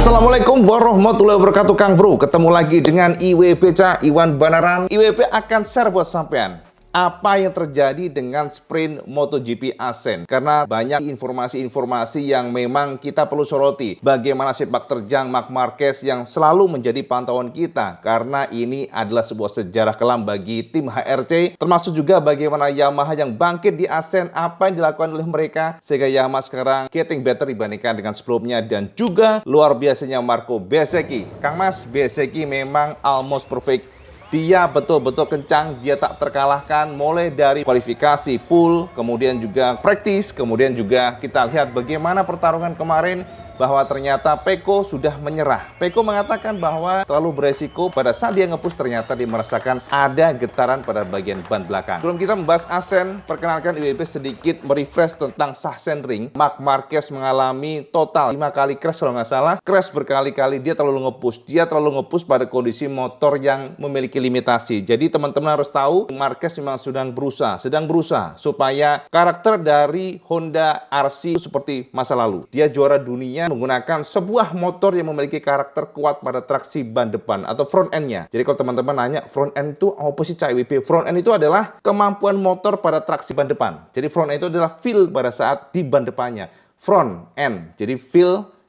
Assalamualaikum warahmatullahi wabarakatuh Kang Bro. Ketemu lagi dengan IWBCA Iwan Banaran. IWB akan share buat sampean apa yang terjadi dengan sprint MotoGP Asen. Karena banyak informasi-informasi yang memang kita perlu soroti. Bagaimana sepak terjang Marc Marquez yang selalu menjadi pantauan kita. Karena ini adalah sebuah sejarah kelam bagi tim HRC. Termasuk juga bagaimana Yamaha yang bangkit di Asen. Apa yang dilakukan oleh mereka. Sehingga Yamaha sekarang getting better dibandingkan dengan sebelumnya. Dan juga luar biasanya Marco Bezzecchi. Kang Mas, Bezzecchi memang almost perfect. Dia betul-betul kencang, dia tak terkalahkan mulai dari kualifikasi, pool, kemudian juga practice, kemudian juga kita lihat bagaimana pertarungan kemarin bahwa ternyata Pecco sudah menyerah. Pecco mengatakan bahwa terlalu beresiko, pada saat dia nge-push ternyata dia merasakan ada getaran pada bagian ban belakang. Sebelum kita membahas Asen, perkenalkan IWB sedikit merefresh tentang Sachsenring. Marc Marquez mengalami total 5 kali crash kalau nggak salah. Crash berkali-kali, dia terlalu nge-push. Dia terlalu nge-push pada kondisi motor yang memiliki limitasi. Jadi teman-teman harus tahu, Marquez memang sedang berusaha supaya karakter dari Honda RC seperti masa lalu. Dia juara dunia menggunakan sebuah motor yang memiliki karakter kuat pada traksi ban depan atau front end-nya. Jadi kalau teman-teman nanya front end itu apa sih IWB? Front end itu adalah kemampuan motor pada traksi ban depan. Jadi front end itu adalah feel pada saat di ban depannya. Front end. Jadi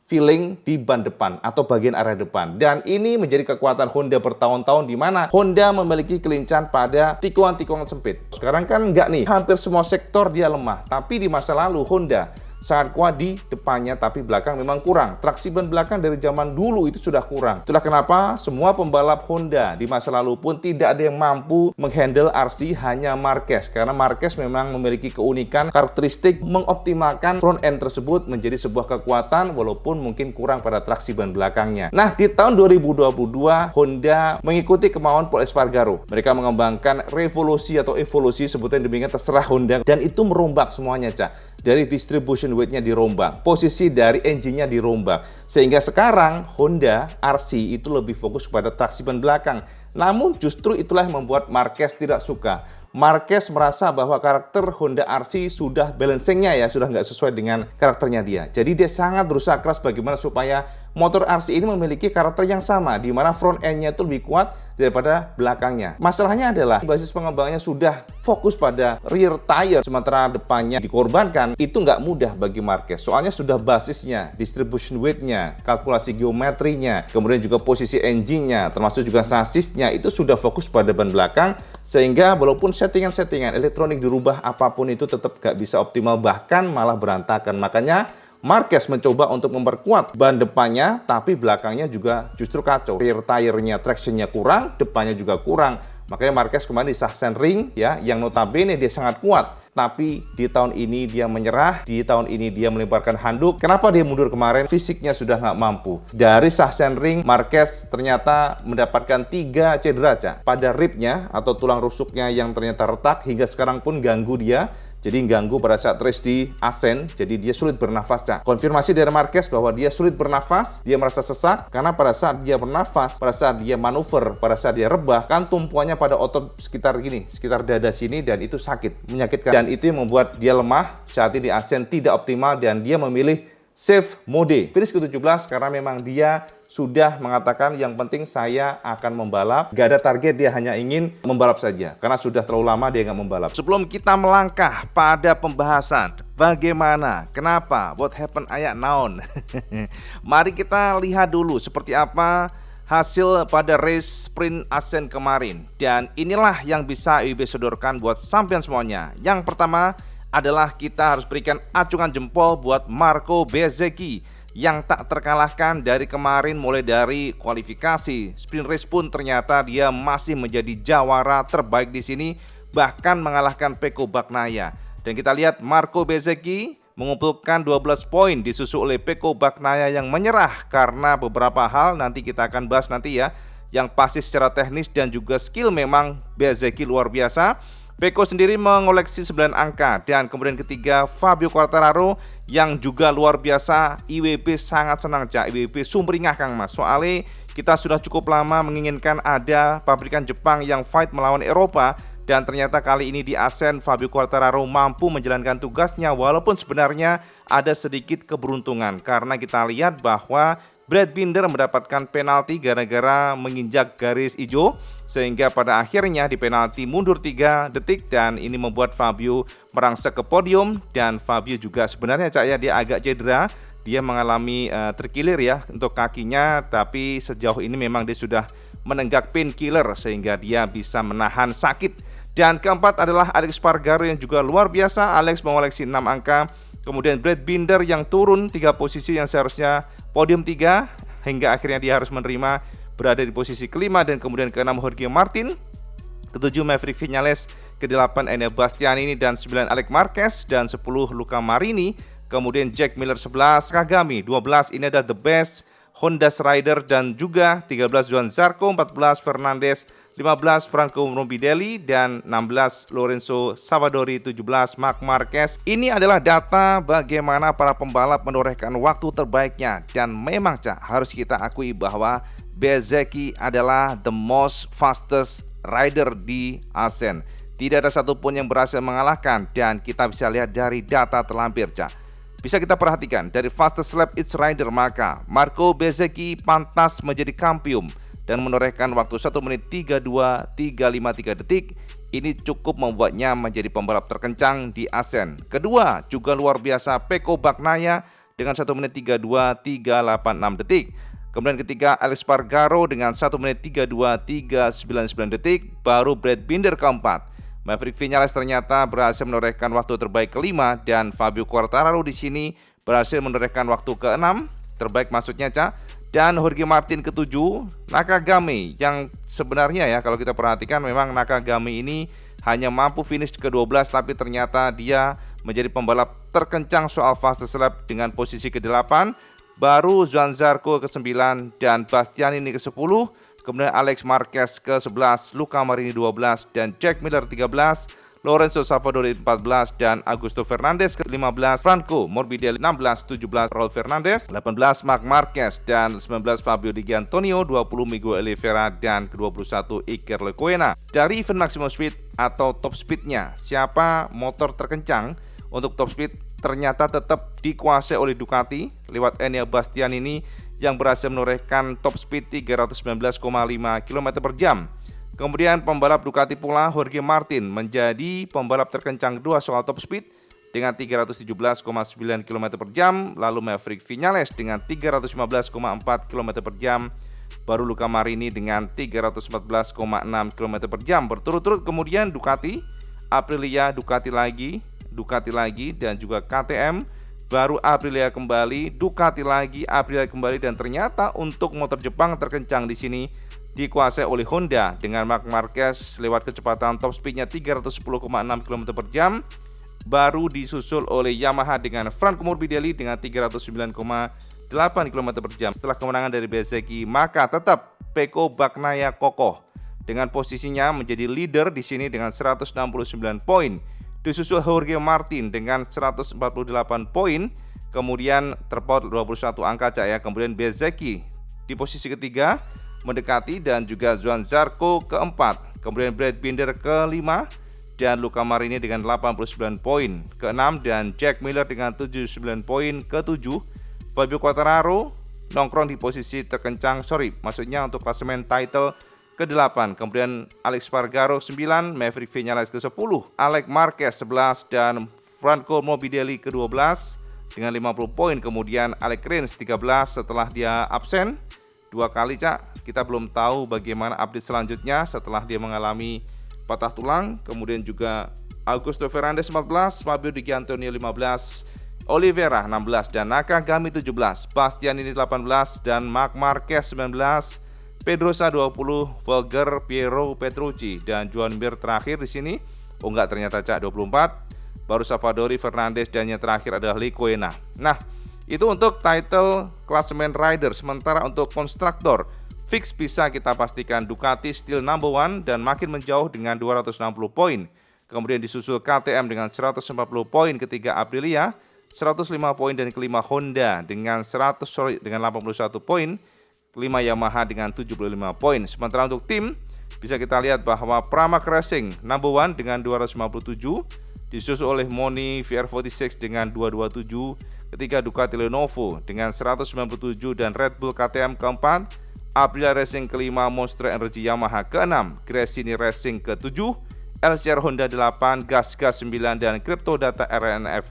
feeling di ban depan atau bagian area depan. Dan ini menjadi kekuatan Honda bertahun-tahun di mana Honda memiliki kelincahan pada tikungan-tikungan sempit. Sekarang kan enggak nih, hampir semua sektor dia lemah. Tapi di masa lalu Honda sangat kuat di depannya, tapi belakang memang kurang. Traksi ban belakang dari zaman dulu itu sudah kurang. Itulah kenapa semua pembalap Honda di masa lalu pun tidak ada yang mampu menghandle RC, hanya Marquez. Karena Marquez memang memiliki keunikan karakteristik mengoptimalkan front end tersebut menjadi sebuah kekuatan walaupun mungkin kurang pada traksi ban belakangnya. Nah, di tahun 2022 Honda mengikuti kemauan Pol Espargaro. Mereka mengembangkan revolusi atau evolusi, sebutan demikian terserah Honda, dan itu merombak semuanya, Cak. Dari distribution weight-nya dirombak, posisi dari engine-nya dirombak, sehingga sekarang Honda RC itu lebih fokus pada traksi ban belakang. Namun justru itulah yang membuat Marquez tidak suka. Marquez merasa bahwa karakter Honda RC sudah balancing-nya ya, sudah nggak sesuai dengan karakternya dia. Jadi dia sangat berusaha keras bagaimana supaya motor RC ini memiliki karakter yang sama, di mana front end-nya itu lebih kuat daripada belakangnya. Masalahnya adalah basis pengembangannya sudah fokus pada rear tire, sementara depannya dikorbankan. Itu nggak mudah bagi Marquez, soalnya sudah basisnya, distribution weight-nya, kalkulasi geometrinya, kemudian juga posisi engine-nya, termasuk juga sassisnya, itu sudah fokus pada ban belakang, sehingga walaupun settingan-settingan elektronik dirubah apapun itu tetap nggak bisa optimal, bahkan malah berantakan. Makanya Marquez mencoba untuk memperkuat ban depannya, tapi belakangnya juga justru kacau. Rear tire-nya, traction-nya kurang, depannya juga kurang. Makanya Marquez kemarin di Sachsenring ya, yang notabene dia sangat kuat. Tapi di tahun ini dia menyerah, di tahun ini dia melemparkan handuk. Kenapa dia mundur kemarin? Fisiknya sudah nggak mampu. Dari Sachsenring, Marquez ternyata mendapatkan 3 cedera, Cak. Pada ribnya atau tulang rusuknya yang ternyata retak, hingga sekarang pun ganggu dia. Jadi ganggu pada saat race di Asen, jadi dia sulit bernafas, Cak. Konfirmasi dari Marquez bahwa dia sulit bernafas, dia merasa sesak, karena pada saat dia bernafas, pada saat dia manuver, pada saat dia rebah, kan tumpuannya pada otot sekitar gini, sekitar dada sini, dan itu sakit, menyakitkan. Dan itu yang membuat dia lemah, saat ini di Asen tidak optimal, dan dia memilih safe mode. Finish ke-17 karena memang dia sudah mengatakan yang penting saya akan membalap. Gak ada target, dia hanya ingin membalap saja. Karena sudah terlalu lama dia nggak membalap. Sebelum kita melangkah pada pembahasan bagaimana, kenapa, what happened, ayak naon. Mari kita lihat dulu seperti apa hasil pada race sprint Asen kemarin. Dan inilah yang bisa IWB sodorkan buat sampean semuanya. Yang pertama adalah kita harus berikan acungan jempol buat Marco Bezzecchi yang tak terkalahkan dari kemarin, mulai dari kualifikasi, sprint race pun ternyata dia masih menjadi jawara terbaik di sini, bahkan mengalahkan Pecco Bagnaia. Dan kita lihat Marco Bezzecchi mengumpulkan 12 poin, disusul oleh Pecco Bagnaia yang menyerah karena beberapa hal, nanti kita akan bahas nanti ya. Yang pasti secara teknis dan juga skill memang Bezzecchi luar biasa. Pecco sendiri mengoleksi 9 angka. Dan kemudian ketiga Fabio Quartararo yang juga luar biasa. IWB sangat senang, Cak. IWB sumringah, Kang Mas. Soalnya kita sudah cukup lama menginginkan ada pabrikan Jepang yang fight melawan Eropa. Dan ternyata kali ini di Asen, Fabio Quartararo mampu menjalankan tugasnya walaupun sebenarnya ada sedikit keberuntungan. Karena kita lihat bahwa Brad Binder mendapatkan penalti gara-gara menginjak garis hijau. Sehingga pada akhirnya di penalti mundur 3 detik dan ini membuat Fabio merangsek ke podium. Dan Fabio juga sebenarnya dia agak cedera. Dia mengalami terkilir ya untuk kakinya. Tapi sejauh ini memang dia sudah menenggak painkiller sehingga dia bisa menahan sakit. Dan keempat adalah Alex Espargaro yang juga luar biasa. Alex mengoleksi 6 angka. Kemudian Brad Binder yang turun 3 posisi yang seharusnya podium 3. Hingga akhirnya dia harus menerima berada di posisi kelima. Dan kemudian ke-6 Jorge Martin, ke-7 Maverick Viñales, ke-8 Enea Bastianini dan 9 Alex Marquez dan 10 Luca Marini. Kemudian Jack Miller 11, Kagami 12, ini adalah the best Honda Rider dan juga 13 Johann Zarco, 14 Fernandez, 15 Franco Morbidelli dan 16 Lorenzo Savadori, 17 Marc Marquez. Ini adalah data bagaimana para pembalap menorehkan waktu terbaiknya dan memang harus kita akui bahwa Bezzecchi adalah the most fastest rider di Asen. Tidak ada satupun yang berhasil mengalahkan dan kita bisa lihat dari data terlampir Bisa kita perhatikan dari fastest lap each rider, maka Marco Bezzecchi pantas menjadi kampiun dan menorehkan waktu 1 menit 32.353 detik. Ini cukup membuatnya menjadi pembalap terkencang di Asen. Kedua, juga luar biasa Pecco Bagnaia dengan 1 menit 32.386 detik. Kemudian ketiga Alex Espargaro dengan 1 menit 32.399 detik. Baru Brad Binder keempat. Maverick Viñales ternyata berhasil menorehkan waktu terbaik kelima dan Fabio Quartararo di sini berhasil menorehkan waktu ke-6 terbaik maksudnya dan Jorge Martin ke-7. Nakagami yang sebenarnya ya kalau kita perhatikan memang Nakagami ini hanya mampu finish ke-12 tapi ternyata dia menjadi pembalap terkencang soal fastest lap dengan posisi ke-8. Baru Johann Zarco ke-9 dan Bastianini ke-10. Kemudian Alex Marquez ke-11, Luca Marini 12 dan Jack Miller 13, Lorenzo Savadori 14 dan Augusto Fernandez ke-15, Franco Morbidelli 16, 17 Raul Fernandez, 18 Marc Marquez dan 19 Fabio Di Giannantonio, 20 Miguel Oliveira dan ke-21 Iker Lecuona. Dari event maximum speed atau top speednya, siapa motor terkencang untuk top speed ternyata tetap dikuasai oleh Ducati lewat Enea Bastianini yang berhasil menorehkan top speed 319,5 km per jam. Kemudian pembalap Ducati pula Jorge Martin menjadi pembalap terkencang kedua soal top speed dengan 317,9 km per jam. Lalu Maverick Viñales dengan 315,4 km per jam. Baru Luca Marini dengan 314,6 km per jam. Berturut-turut kemudian Ducati, Aprilia, Ducati lagi dan juga KTM. Baru Aprilia kembali, Ducati lagi, Aprilia kembali dan ternyata untuk motor Jepang terkencang di sini dikuasai oleh Honda dengan Marc Marquez lewat kecepatan top speednya 310,6 km per jam. Baru disusul oleh Yamaha dengan Franco Morbidelli dengan 309,8 km per jam. Setelah kemenangan dari Bezzecchi, maka tetap Pecco Bagnaia kokoh dengan posisinya menjadi leader di sini dengan 169 poin. Disusul Jorge Martin dengan 148 poin. Kemudian terpaut 21 angka Kemudian Bezzecchi di posisi ketiga mendekati dan juga Johann Zarco keempat. Kemudian Brad Binder kelima dan Luca Marini dengan 89 poin ke-6 dan Jack Miller dengan 79 poin ke-7. Fabio Quartararo nongkrong di posisi terkencang, maksudnya untuk klasemen title ke-8, kemudian Alex Espargaro 9, Maverick Viñales ke-10, Alex Marquez 11 dan Franco Morbidelli ke-12 dengan 50 poin. Kemudian Alex Rins 13 setelah dia absen 2 kali kita belum tahu bagaimana update selanjutnya setelah dia mengalami patah tulang. Kemudian juga Augusto Fernandez 14, Fabio Di Giannantonio 15, Oliveira 16 dan Nakagami 17, Bastianini 18 dan Marc Marquez 19, Pedrosa 20, Volger, Piero Petrucci dan Joan Mir terakhir di sini. Ternyata 24. Baru Savadori, Fernandez dan yang terakhir adalah Lecuona. Nah, itu untuk title klasemen rider. Sementara untuk konstruktor, fix bisa kita pastikan Ducati still number one dan makin menjauh dengan 260 poin. Kemudian disusul KTM dengan 140 poin, ketiga Aprilia 105 poin dan kelima Honda dengan 81 poin. 5 Yamaha dengan 75 poin. Sementara untuk tim bisa kita lihat bahwa Pramac Racing number 1 dengan 257, disusul oleh Moni VR46 dengan 227, ketiga Ducati Lenovo dengan 197 dan Red Bull KTM keempat, Aprilia Racing kelima, Monster Energy Yamaha keenam, Gresini Racing ke-7, LCR Honda 8, Gas 9 dan Crypto Data RNF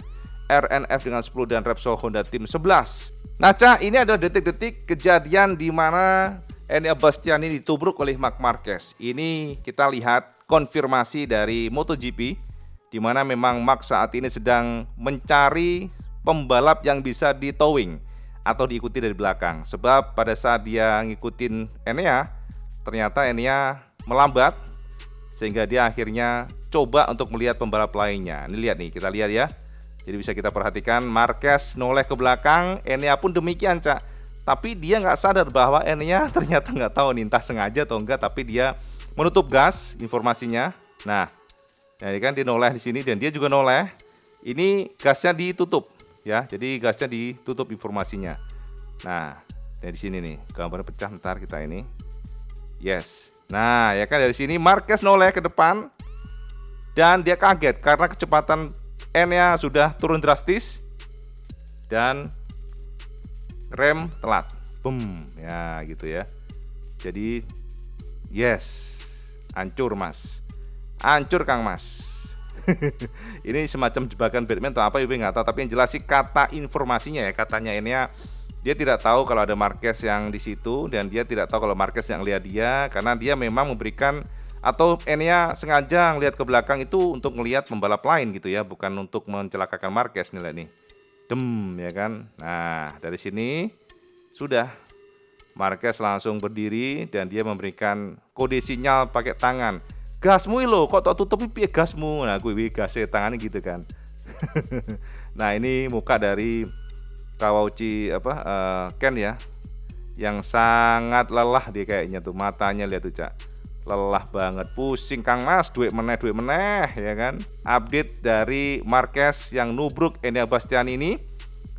dengan 10 dan Repsol Honda Team 11. Nah, Cak, ini adalah detik-detik kejadian di mana Enea Bastianini ditubruk oleh Marc Marquez. Ini kita lihat konfirmasi dari MotoGP, di mana memang Marc saat ini sedang mencari pembalap yang bisa di towing atau diikuti dari belakang. Sebab pada saat dia ngikutin Enea, ternyata Enea melambat, sehingga dia akhirnya coba untuk melihat pembalap lainnya. Ini lihat nih, kita lihat ya. Jadi bisa kita perhatikan Marquez noleh ke belakang, Enea pun demikian, Cak. Tapi dia nggak sadar bahwa Enea ternyata nggak tahu nih, entah sengaja atau enggak, tapi dia menutup gas informasinya. Nah, ini kan dia noleh di sini dan dia juga noleh. Ini gasnya ditutup ya, jadi gasnya ditutup informasinya. Nah, dari sini nih gambarnya pecah, ntar kita ini. Yes. Nah, ya kan dari sini Marquez noleh ke depan dan dia kaget karena kecepatan Enea sudah turun drastis dan rem telat, boom, ya gitu ya. Jadi, yes, hancur mas, hancur Kang Mas. Ini semacam jebakan Batman atau apa, ibu nggak tahu. Tapi yang jelas sih kata informasinya ya, katanya ini ya, dia tidak tahu kalau ada Marquez yang di situ dan dia tidak tahu kalau Marquez yang lihat dia, karena dia memang memberikan atau Enea sengaja ngelihat ke belakang itu untuk melihat pembalap lain gitu ya, bukan untuk mencelakakan Marquez nih. Ya kan. Nah, dari sini sudah Marquez langsung berdiri dan dia memberikan kode sinyal pakai tangan. Gasmu lo, kok tak tutup piye gasmu? Nah, gue gasnya tangannya gitu kan. Nah, ini muka dari Kawauchi Ken ya, yang sangat lelah dia kayaknya tuh, matanya lihat tuh, Cak. Lelah banget, pusing Kang Mas, duit meneh ya kan. Update dari Marquez yang nubruk Enea Bastianini.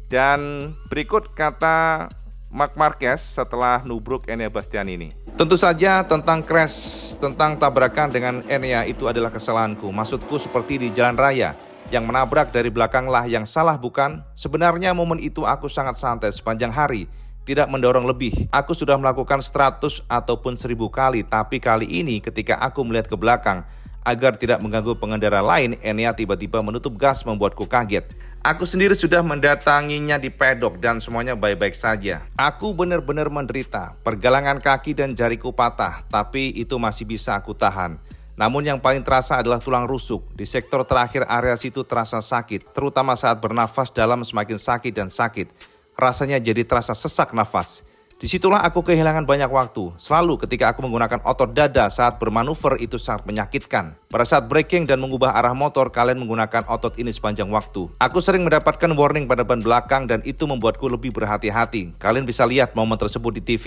Dan berikut kata Marc Marquez setelah nubruk Enea Bastianini. Tentu saja tentang crash, tentang tabrakan dengan Enea itu adalah kesalahanku. Maksudku seperti di jalan raya, yang menabrak dari belakanglah yang salah bukan? Sebenarnya momen itu aku sangat santai sepanjang hari, tidak mendorong lebih. Aku sudah melakukan 100 ataupun 1000 kali, tapi kali ini ketika aku melihat ke belakang agar tidak mengganggu pengendara lain, Enea tiba-tiba menutup gas membuatku kaget. Aku sendiri sudah mendatanginya di pedok dan semuanya baik-baik saja. Aku benar-benar menderita, pergelangan kaki dan jariku patah, tapi itu masih bisa aku tahan. Namun yang paling terasa adalah tulang rusuk. Di sektor terakhir area situ terasa sakit, terutama saat bernafas dalam semakin sakit dan sakit. Rasanya jadi terasa sesak nafas. Disitulah aku kehilangan banyak waktu. Selalu ketika aku menggunakan otot dada saat bermanuver itu sangat menyakitkan. Pada saat braking dan mengubah arah motor, kalian menggunakan otot ini sepanjang waktu. Aku sering mendapatkan warning pada ban belakang dan itu membuatku lebih berhati-hati. Kalian bisa lihat momen tersebut di TV.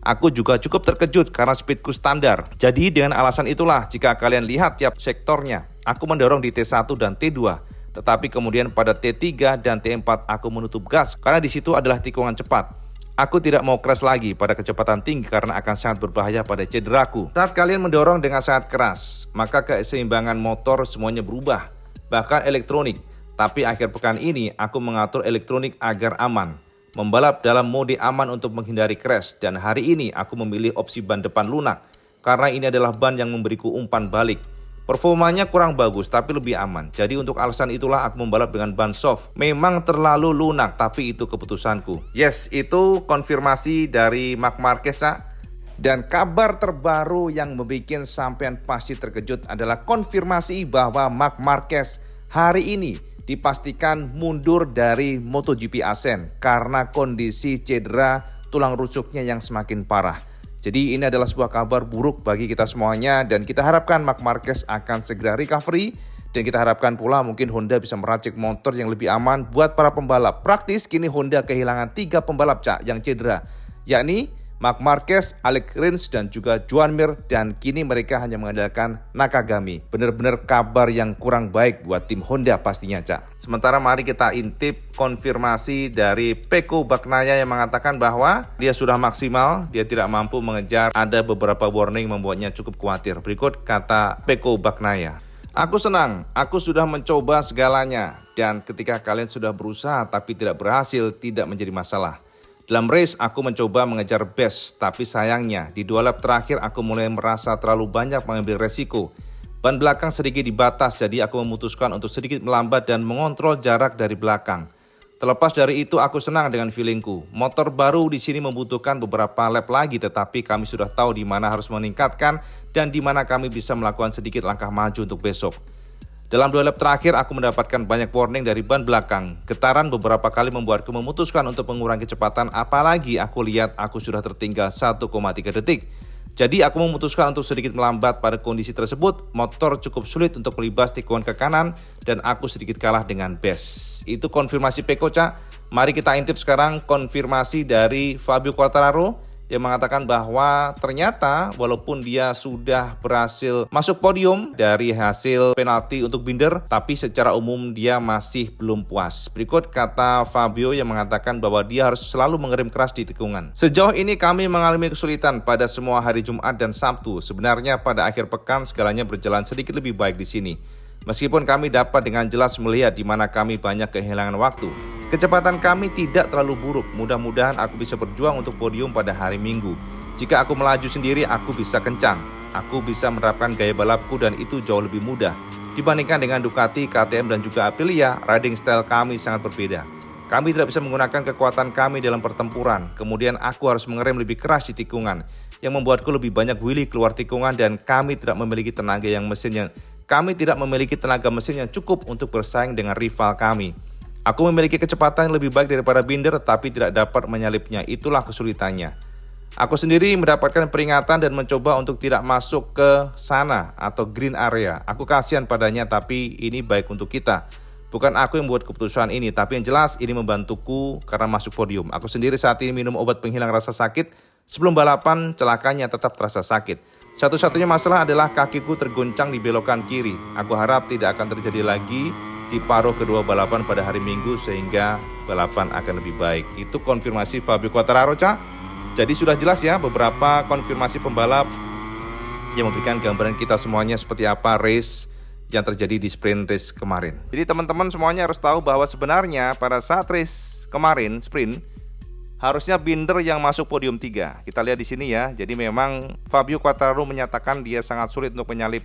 Aku juga cukup terkejut karena speedku standar. Jadi dengan alasan itulah jika kalian lihat tiap sektornya, aku mendorong di T1 dan T2. Tetapi kemudian pada T3 dan T4 aku menutup gas karena di situ adalah tikungan cepat. Aku tidak mau crash lagi pada kecepatan tinggi karena akan sangat berbahaya pada cederaku. Saat kalian mendorong dengan sangat keras, maka keseimbangan motor semuanya berubah, bahkan elektronik. Tapi akhir pekan ini aku mengatur elektronik agar aman. Membalap dalam mode aman untuk menghindari crash, dan hari ini aku memilih opsi ban depan lunak karena ini adalah ban yang memberiku umpan balik. Performanya kurang bagus tapi lebih aman. Jadi untuk alasan itulah aku membalap dengan ban soft. Memang terlalu lunak tapi itu keputusanku. Yes, itu konfirmasi dari Marc Marquez. Dan kabar terbaru yang membuat sampean pasti terkejut adalah konfirmasi bahwa Marc Marquez hari ini dipastikan mundur dari MotoGP Asen karena kondisi cedera tulang rusuknya yang semakin parah. Jadi ini adalah sebuah kabar buruk bagi kita semuanya dan kita harapkan Marc Marquez akan segera recovery dan kita harapkan pula mungkin Honda bisa meracik motor yang lebih aman buat para pembalap. Praktis kini Honda kehilangan 3 pembalap yang cedera, yakni Marc Marquez, Alex Rins, dan juga Joan Mir, dan kini mereka hanya mengandalkan Nakagami. Benar-benar kabar yang kurang baik buat tim Honda pastinya, Cak. Sementara mari kita intip konfirmasi dari Pecco Bagnaia yang mengatakan bahwa dia sudah maksimal, dia tidak mampu mengejar, ada beberapa warning membuatnya cukup khawatir. Berikut kata Pecco Bagnaia. Aku senang, aku sudah mencoba segalanya, dan ketika kalian sudah berusaha tapi tidak berhasil, tidak menjadi masalah. Dalam race, aku mencoba mengejar best, tapi sayangnya di 2 lap terakhir aku mulai merasa terlalu banyak mengambil resiko. Ban belakang sedikit dibatas, jadi aku memutuskan untuk sedikit melambat dan mengontrol jarak dari belakang. Terlepas dari itu, aku senang dengan feelingku. Motor baru di sini membutuhkan beberapa lap lagi, tetapi kami sudah tahu di mana harus meningkatkan dan di mana kami bisa melakukan sedikit langkah maju untuk besok. Dalam 2 lap terakhir, aku mendapatkan banyak warning dari ban belakang. Getaran beberapa kali membuatku memutuskan untuk mengurangi kecepatan, apalagi aku lihat aku sudah tertinggal 1,3 detik. Jadi aku memutuskan untuk sedikit melambat. Pada kondisi tersebut, motor cukup sulit untuk melibas tikungan ke kanan dan aku sedikit kalah dengan best. Itu konfirmasi Pecco, Cak. Mari kita intip sekarang konfirmasi dari Fabio Quartararo yang mengatakan bahwa ternyata walaupun dia sudah berhasil masuk podium dari hasil penalti untuk Binder, tapi secara umum dia masih belum puas. Berikut kata Fabio yang mengatakan bahwa dia harus selalu mengerem keras di tikungan. Sejauh ini kami mengalami kesulitan pada semua hari Jumat dan Sabtu. Sebenarnya pada akhir pekan segalanya berjalan sedikit lebih baik di sini. Meskipun kami dapat dengan jelas melihat di mana kami banyak kehilangan waktu. Kecepatan kami tidak terlalu buruk, mudah-mudahan aku bisa berjuang untuk podium pada hari Minggu. Jika aku melaju sendiri, aku bisa kencang. Aku bisa menerapkan gaya balapku dan itu jauh lebih mudah. Dibandingkan dengan Ducati, KTM dan juga Aprilia, riding style kami sangat berbeda. Kami tidak bisa menggunakan kekuatan kami dalam pertempuran, kemudian aku harus mengerem lebih keras di tikungan, yang membuatku lebih banyak wheelie keluar tikungan dan kami tidak memiliki tenaga mesin yang cukup untuk bersaing dengan rival kami. Aku memiliki kecepatan yang lebih baik daripada Binder tapi tidak dapat menyalipnya, itulah kesulitannya. Aku sendiri mendapatkan peringatan dan mencoba untuk tidak masuk ke sana atau green area. Aku kasihan padanya tapi ini baik untuk kita. Bukan aku yang membuat keputusan ini, tapi yang jelas ini membantuku karena masuk podium. Aku sendiri saat ini minum obat penghilang rasa sakit. Sebelum balapan celakanya tetap terasa sakit. Satu-satunya masalah adalah kakiku terguncang di belokan kiri. Aku harap tidak akan terjadi lagi di paruh kedua balapan pada hari Minggu sehingga balapan akan lebih baik. Itu konfirmasi Fabio Quartararo, Cak. Jadi sudah jelas ya beberapa konfirmasi pembalap yang memberikan gambaran kita semuanya seperti apa race yang terjadi di sprint race kemarin. Jadi teman-teman semuanya harus tahu bahwa sebenarnya pada saat race kemarin sprint harusnya Binder yang masuk podium 3. Kita lihat di sini ya. Jadi memang Fabio Quartararo menyatakan dia sangat sulit untuk menyalip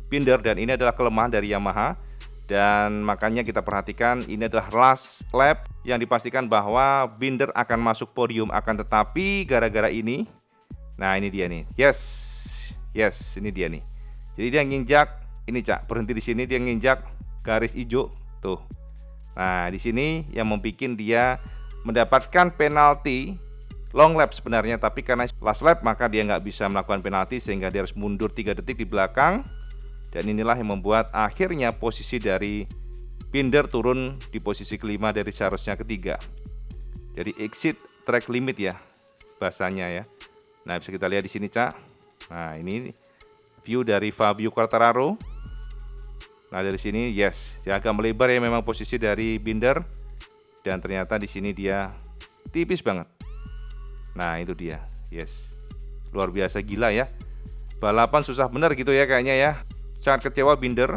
Binder dan ini adalah kelemahan dari Yamaha. Dan makanya kita perhatikan ini adalah last lap yang dipastikan bahwa Binder akan masuk podium, akan tetapi gara-gara ini, nah ini dia nih, yes ini dia nih. Jadi dia nginjak ini, Cak, berhenti di sini, dia nginjak garis hijau tuh. Nah di sini yang membuat dia mendapatkan penalti long lap sebenarnya, tapi karena last lap maka dia nggak bisa melakukan penalti sehingga dia harus mundur 3 detik di belakang. Dan inilah yang membuat akhirnya posisi dari Binder turun di posisi kelima dari seharusnya ketiga. Jadi exit track limit ya bahasanya ya. Nah bisa kita lihat di sini, Cak. Nah ini view dari Fabio Quartararo. Nah dari sini yes, dia agak melebar ya memang posisi dari Binder. Dan ternyata di sini dia tipis banget. Nah itu dia, yes, luar biasa gila ya. Balapan susah bener gitu ya kayaknya ya. Sangat kecewa Binder.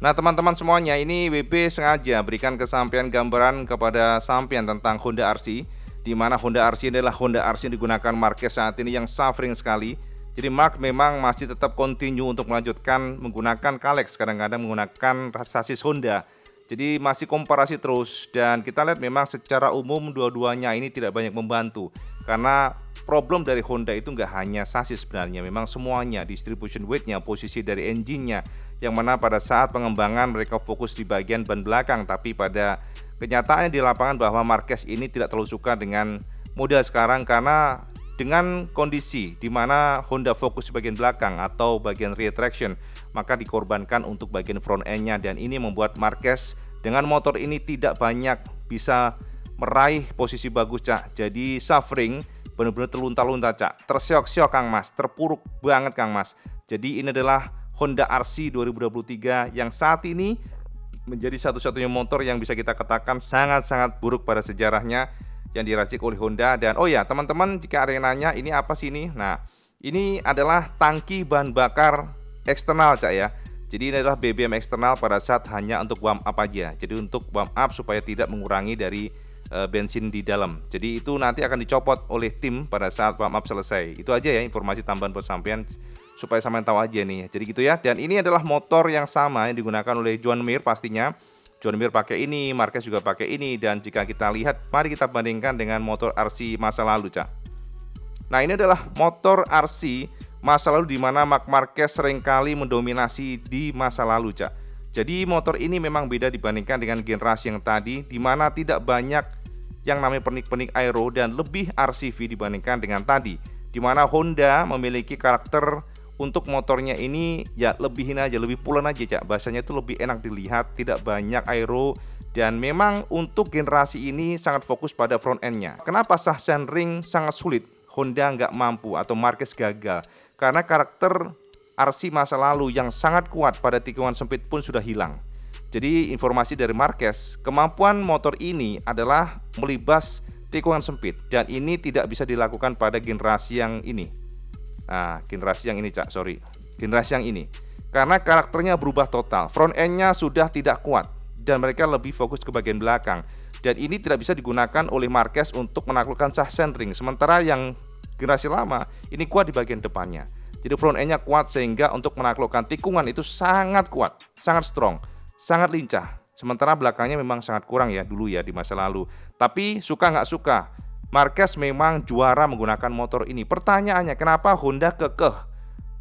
Nah teman-teman semuanya, ini WB sengaja berikan kesampaian gambaran kepada sampean tentang Honda RC, di mana Honda RC adalah Honda RC yang digunakan Marquez saat ini yang suffering sekali. Jadi Mark memang masih tetap continue untuk melanjutkan menggunakan Kalex, kadang-kadang menggunakan sasis Honda. Jadi masih komparasi terus dan kita lihat memang secara umum dua-duanya ini tidak banyak membantu. Karena problem dari Honda itu nggak hanya sasis sebenarnya, memang semuanya, distribution weight-nya, posisi dari engine-nya, yang mana pada saat pengembangan mereka fokus di bagian ban belakang, tapi pada kenyataannya di lapangan bahwa Marquez ini tidak terlalu suka dengan model sekarang karena dengan kondisi di mana Honda fokus di bagian belakang atau bagian rear traction, maka dikorbankan untuk bagian front end-nya dan ini membuat Marquez dengan motor ini tidak banyak bisa meraih posisi bagus, Cak. Jadi suffering benar-benar terlunta-lunta, Cak. Terseok-seok Kang Mas, terpuruk banget Kang Mas. Jadi ini adalah Honda RC 2023 yang saat ini menjadi satu-satunya motor yang bisa kita katakan sangat-sangat buruk pada sejarahnya yang diracik oleh Honda. Dan oh ya teman-teman, jika ada yang nanya ini apa sih ini? Nah, ini adalah tangki bahan bakar eksternal, Cak ya. Jadi ini adalah BBM eksternal pada saat hanya untuk warm up aja. Jadi untuk warm up supaya tidak mengurangi dari bensin di dalam. Jadi itu nanti akan dicopot oleh tim pada saat warm up selesai. Itu aja ya informasi tambahan buat sampean supaya sampean tahu aja nih. Jadi gitu ya. Dan ini adalah motor yang sama yang digunakan oleh John Mir pastinya. John Mir pakai ini, Marquez juga pakai ini. Dan jika kita lihat, mari kita bandingkan dengan motor RC masa lalu, Cak. Nah, ini adalah motor RC masa lalu di mana Marc Marquez seringkali mendominasi di masa lalu, Cak. Jadi motor ini memang beda dibandingkan dengan generasi yang tadi, di mana tidak banyak yang namanya pernik-pernik aero dan lebih RCV dibandingkan dengan tadi, di mana Honda memiliki karakter untuk motornya ini ya lebihin aja, lebih pulen aja, Cak. Bahasanya itu lebih enak dilihat, tidak banyak aero, dan memang untuk generasi ini sangat fokus pada front end-nya. Kenapa Sachsenring sangat sulit? Honda nggak mampu atau Marquez gagal karena karakter RC masa lalu yang sangat kuat pada tikungan sempit pun sudah hilang. Jadi informasi dari Marquez, kemampuan motor ini adalah melibas tikungan sempit dan ini tidak bisa dilakukan pada generasi yang ini. Nah, generasi yang ini, Cak, sorry. Generasi yang ini. Karena karakternya berubah total. Front end-nya sudah tidak kuat dan mereka lebih fokus ke bagian belakang. Dan ini tidak bisa digunakan oleh Marquez untuk menaklukkan Sachsenring. Sementara yang generasi lama ini kuat di bagian depannya. Jadi front end-nya kuat sehingga untuk menaklukkan tikungan itu sangat kuat, sangat strong, sangat lincah. Sementara belakangnya memang sangat kurang ya dulu ya di masa lalu. Tapi suka nggak suka, Marquez memang juara menggunakan motor ini. Pertanyaannya, kenapa Honda kekeh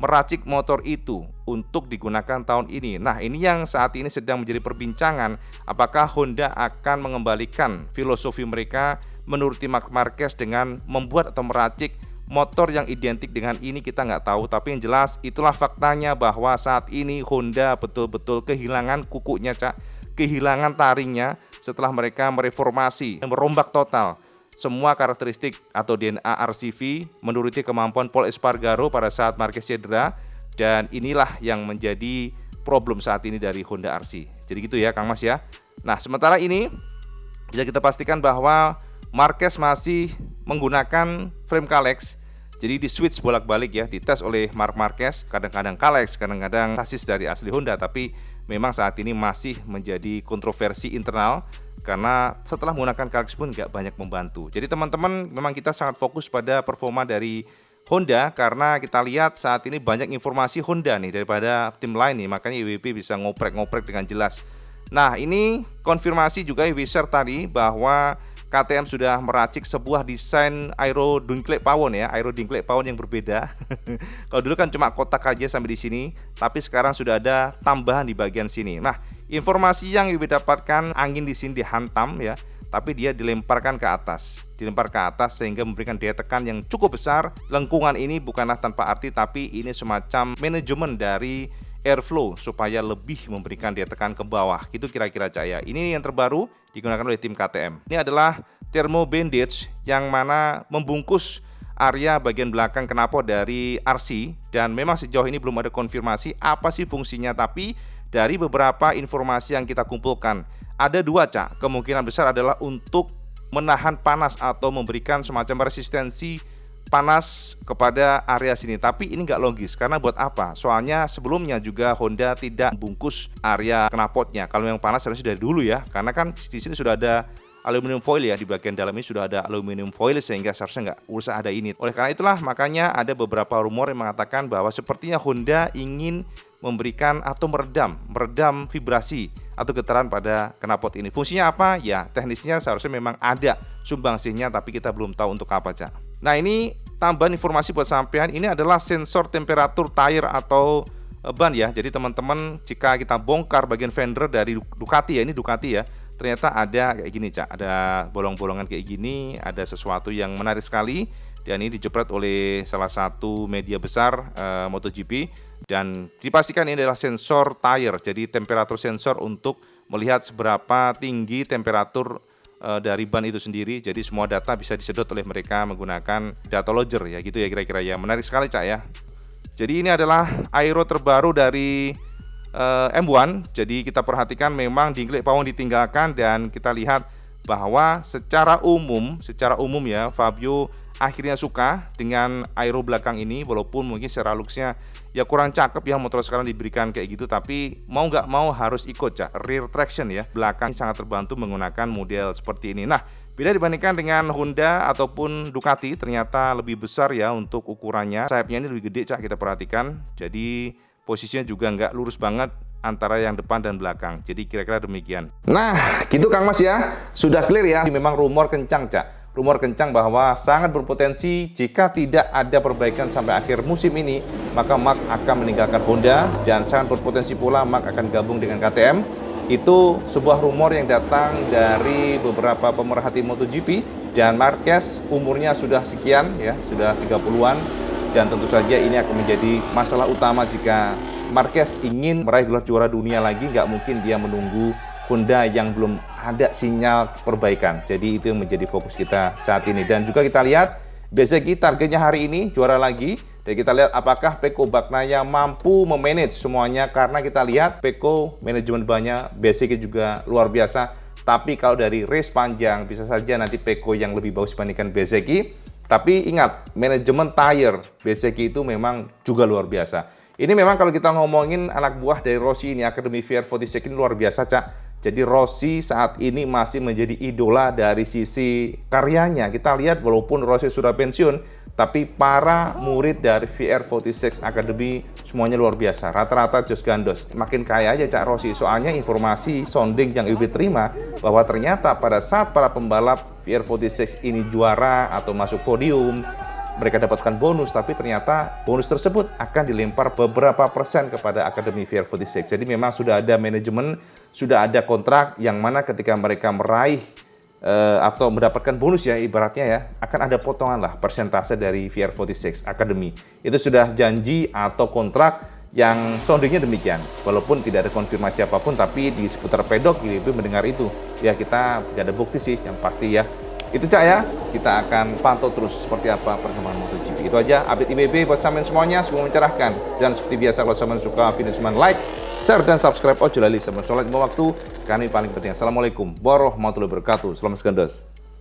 meracik motor itu untuk digunakan tahun ini? Nah, ini yang saat ini sedang menjadi perbincangan. Apakah Honda akan mengembalikan filosofi mereka menuruti Marc Marquez dengan membuat atau meracik motor yang identik dengan ini? Kita nggak tahu, tapi yang jelas itulah faktanya bahwa saat ini Honda betul-betul kehilangan kukunya, Cak, kehilangan taringnya setelah mereka mereformasi, merombak total semua karakteristik atau DNA RCV menuruti kemampuan Pol Espargaro pada saat Marquez cedera, dan inilah yang menjadi problem saat ini dari Honda RC. Jadi gitu ya Kang Mas ya. Nah, sementara ini bisa kita pastikan bahwa Marquez masih menggunakan frame Kalex. Jadi di switch bolak-balik ya, dites oleh Marc Marquez, kadang-kadang Kalex, kadang-kadang chassis dari asli Honda, tapi memang saat ini masih menjadi kontroversi internal karena setelah menggunakan Kalex pun nggak banyak membantu. Jadi teman-teman, memang kita sangat fokus pada performa dari Honda karena kita lihat saat ini banyak informasi Honda nih daripada tim lain nih, makanya IWP bisa ngoprek-ngoprek dengan jelas. Nah, ini konfirmasi juga Weser tadi bahwa KTM sudah meracik sebuah desain aero Dunkley Pawon ya, aero Dunkley Pawon yang berbeda. Kalau dulu kan cuma kotak aja sampai di sini, tapi sekarang sudah ada tambahan di bagian sini. Nah, informasi yang didapatkan, angin di sini dihantam ya, tapi dia dilemparkan ke atas. Dilempar ke atas sehingga memberikan daya tekan yang cukup besar. Lengkungan ini bukanlah tanpa arti, tapi ini semacam manajemen dari airflow supaya lebih memberikan daya tekan ke bawah. Gitu kira-kira, Cak ya. Ini yang terbaru digunakan oleh tim KTM. Ini adalah thermo bandage yang mana membungkus area bagian belakang knalpot dari RC, dan memang sejauh ini belum ada konfirmasi apa sih fungsinya, tapi dari beberapa informasi yang kita kumpulkan ada dua, Cak. Kemungkinan besar adalah untuk menahan panas atau memberikan semacam resistensi panas kepada area sini. Tapi ini nggak logis karena buat apa? Soalnya sebelumnya juga Honda tidak bungkus area knalpotnya. Kalau yang panas harusnya dari dulu ya, karena kan di sini sudah ada aluminium foil ya, di bagian dalam ini sudah ada aluminium foil sehingga seharusnya nggak usah ada ini. Oleh karena itulah makanya ada beberapa rumor yang mengatakan bahwa sepertinya Honda ingin memberikan atau meredam vibrasi atau getaran pada knalpot ini. Fungsinya apa? Ya teknisnya seharusnya memang ada sumbangsihnya, tapi kita belum tahu untuk apa, Cak. Nah, ini tambahan informasi buat sampean, ini adalah sensor temperatur tire atau ban ya. Jadi teman-teman, jika kita bongkar bagian fender dari Ducati ya, ini Ducati ya, ternyata ada kayak gini, Cak. Ada bolong-bolongan kayak gini, ada sesuatu yang menarik sekali. Dan ini dijepret oleh salah satu media besar MotoGP, dan dipastikan ini adalah sensor tire. Jadi temperatur sensor untuk melihat seberapa tinggi temperatur dari ban itu sendiri. Jadi semua data bisa disedot oleh mereka menggunakan data logger ya, gitu ya kira-kira ya. Menarik sekali Cak ya. Jadi ini adalah aero terbaru dari M1. Jadi kita perhatikan memang dingklik pawang ditinggalkan, dan kita lihat bahwa secara umum ya, Fabio akhirnya suka dengan aero belakang ini, walaupun mungkin secara looksnya ya kurang cakep ya motor sekarang diberikan kayak gitu, tapi mau nggak mau harus ikut Cak, rear traction ya, belakang sangat terbantu menggunakan model seperti ini. Nah, beda dibandingkan dengan Honda ataupun Ducati, ternyata lebih besar ya untuk ukurannya, sayapnya ini lebih gede Cak, kita perhatikan. Jadi posisinya juga nggak lurus banget antara yang depan dan belakang. Jadi kira-kira demikian. Nah, gitu Kang Mas ya. Sudah clear ya. Memang rumor kencang Cak. Rumor kencang bahwa sangat berpotensi jika tidak ada perbaikan sampai akhir musim ini, maka Mark akan meninggalkan Honda, dan sangat berpotensi pula Mark akan gabung dengan KTM. Itu sebuah rumor yang datang dari beberapa pemerhati MotoGP, dan Marquez umurnya sudah sekian ya, sudah 30-an, dan tentu saja ini akan menjadi masalah utama jika Marquez ingin meraih gelar juara dunia lagi. Nggak mungkin dia menunggu Honda yang belum ada sinyal perbaikan. Jadi itu yang menjadi fokus kita saat ini. Dan juga kita lihat Bezzecchi targetnya hari ini juara lagi. Dan kita lihat apakah Pecco Bagnaia mampu memanage semuanya, karena kita lihat Pecco manajemen banyak, Bezzecchi juga luar biasa. Tapi kalau dari race panjang bisa saja nanti Pecco yang lebih bagus dibandingkan Bezzecchi. Tapi ingat, manajemen tire Bezzecchi itu memang juga luar biasa. Ini memang kalau kita ngomongin anak buah dari Rossi ini, Akademi VR46 ini luar biasa Cak. Jadi Rossi saat ini masih menjadi idola dari sisi karyanya. Kita lihat walaupun Rossi sudah pensiun, tapi para murid dari VR46 Academy semuanya luar biasa. Rata-rata Jos Gandos. Makin kaya aja Cak Rossi. Soalnya informasi sounding yang ibu terima bahwa ternyata pada saat para pembalap VR46 ini juara atau masuk podium, mereka dapatkan bonus, tapi ternyata bonus tersebut akan dilempar beberapa persen kepada Akademi VR46. Jadi memang sudah ada manajemen, sudah ada kontrak yang mana ketika mereka meraih atau mendapatkan bonus ya, ibaratnya ya, akan ada potongan lah persentase dari VR46 Academy. Itu sudah janji atau kontrak yang soundingnya demikian. Walaupun tidak ada konfirmasi apapun, tapi di seputar pedok IWB mendengar itu. Ya kita nggak ada bukti sih yang pasti ya. Itu Cak ya, kita akan pantau terus seperti apa perkembangan MotoGP. Itu aja update IWB buat sampean semuanya, semoga mencerahkan. Dan seperti biasa kalau sampean suka video semuanya like, share, dan subscribe. Ojo lali sampean sholat lima waktu, karena ini paling penting. Assalamualaikum warahmatullahi wabarakatuh. Selamat segandos.